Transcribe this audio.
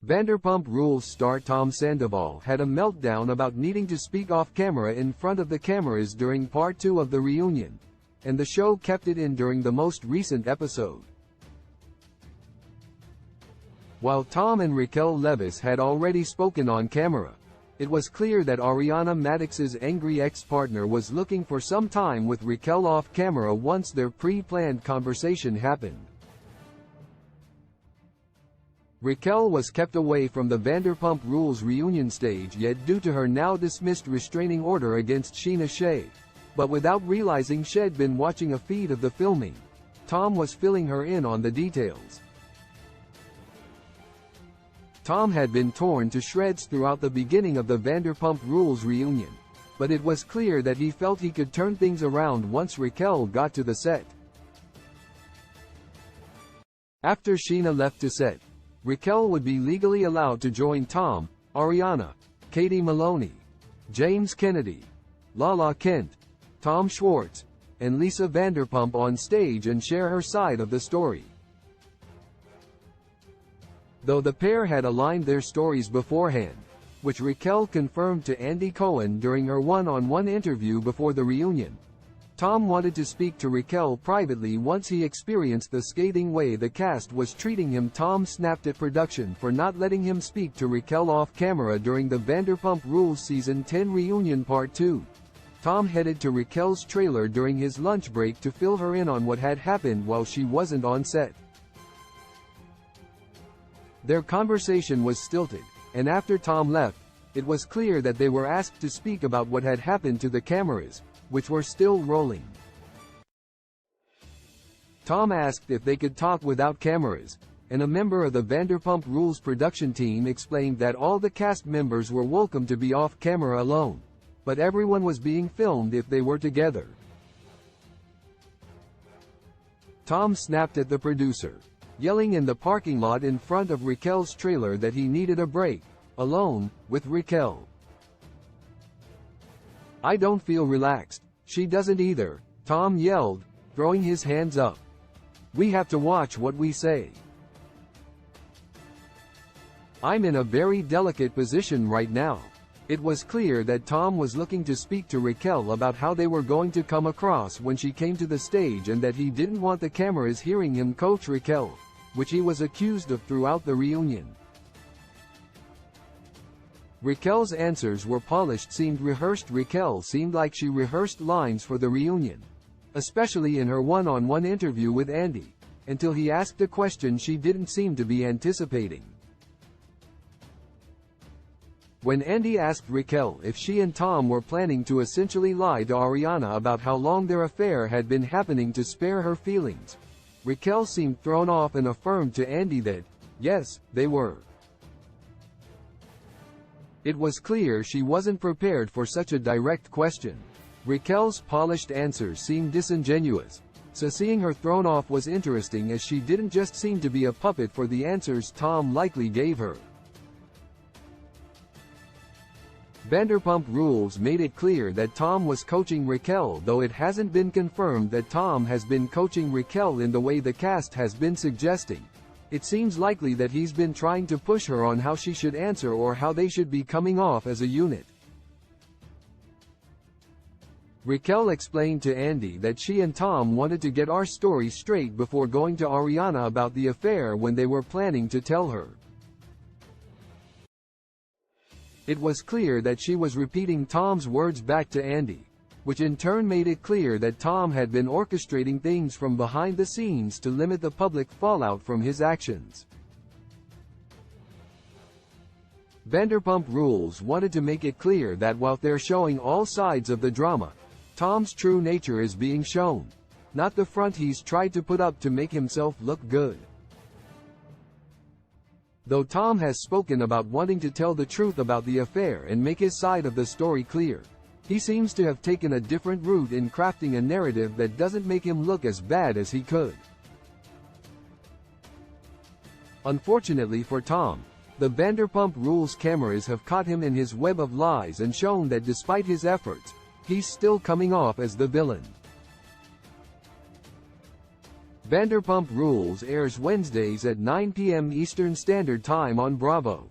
Vanderpump Rules star Tom Sandoval had a meltdown about needing to speak off camera in front of the cameras during part 2 of the reunion, and the show kept it in during the most recent episode. While Tom and Raquel Leviss had already spoken on camera, it was clear that Ariana Madix's angry ex-partner was looking for some time with Raquel off camera once their pre-planned conversation happened. Raquel was kept away from the Vanderpump Rules reunion stage yet due to her now dismissed restraining order against Scheana Shay. But without realizing she'd been watching a feed of the filming, Tom was filling her in on the details. Tom had been torn to shreds throughout the beginning of the Vanderpump Rules reunion, but it was clear that he felt he could turn things around once Raquel got to the set. After Scheana left to set, Raquel would be legally allowed to join Tom, Ariana, Katie Maloney, James Kennedy, Lala Kent, Tom Schwartz, and Lisa Vanderpump on stage and share her side of the story. Though the pair had aligned their stories beforehand, which Raquel confirmed to Andy Cohen during her one-on-one interview before the reunion, Tom wanted to speak to Raquel privately once he experienced the scathing way the cast was treating him. Tom snapped at production for not letting him speak to Raquel off camera during the Vanderpump Rules Season 10 reunion Part 2. Tom headed to Raquel's trailer during his lunch break to fill her in on what had happened while she wasn't on set. Their conversation was stilted, and after Tom left, it was clear that they were asked to speak about what had happened to the cameras, which were still rolling. Tom asked if they could talk without cameras, and a member of the Vanderpump Rules production team explained that all the cast members were welcome to be off camera alone, but everyone was being filmed if they were together. Tom snapped at the producer, yelling in the parking lot in front of Raquel's trailer that he needed a break, alone, with Raquel. "I don't feel relaxed. She doesn't either," Tom yelled, throwing his hands up. "We have to watch what we say. I'm in a very delicate position right now." It was clear that Tom was looking to speak to Raquel about how they were going to come across when she came to the stage and that he didn't want the cameras hearing him coach Raquel, which he was accused of throughout the reunion. Raquel's answers were polished, seemed rehearsed. Raquel seemed like she rehearsed lines for the reunion, especially in her one-on-one interview with Andy, until he asked a question she didn't seem to be anticipating. When Andy asked Raquel if she and Tom were planning to essentially lie to Ariana about how long their affair had been happening to spare her feelings, Raquel seemed thrown off and affirmed to Andy that, yes, they were. It was clear she wasn't prepared for such a direct question. Raquel's polished answers seemed disingenuous, so seeing her thrown off was interesting as she didn't just seem to be a puppet for the answers Tom likely gave her. Vanderpump Rules made it clear that Tom was coaching Raquel, though it hasn't been confirmed that Tom has been coaching Raquel in the way the cast has been suggesting. It seems likely that he's been trying to push her on how she should answer or how they should be coming off as a unit. Raquel explained to Andy that she and Tom wanted to get our story straight before going to Ariana about the affair when they were planning to tell her. It was clear that she was repeating Tom's words back to Andy, which in turn made it clear that Tom had been orchestrating things from behind the scenes to limit the public fallout from his actions. Vanderpump Rules wanted to make it clear that while they're showing all sides of the drama, Tom's true nature is being shown, not the front he's tried to put up to make himself look good. Though Tom has spoken about wanting to tell the truth about the affair and make his side of the story clear, he seems to have taken a different route in crafting a narrative that doesn't make him look as bad as he could. Unfortunately for Tom, the Vanderpump Rules cameras have caught him in his web of lies and shown that despite his efforts, he's still coming off as the villain. Vanderpump Rules airs Wednesdays at 9 p.m. Eastern Standard Time on Bravo.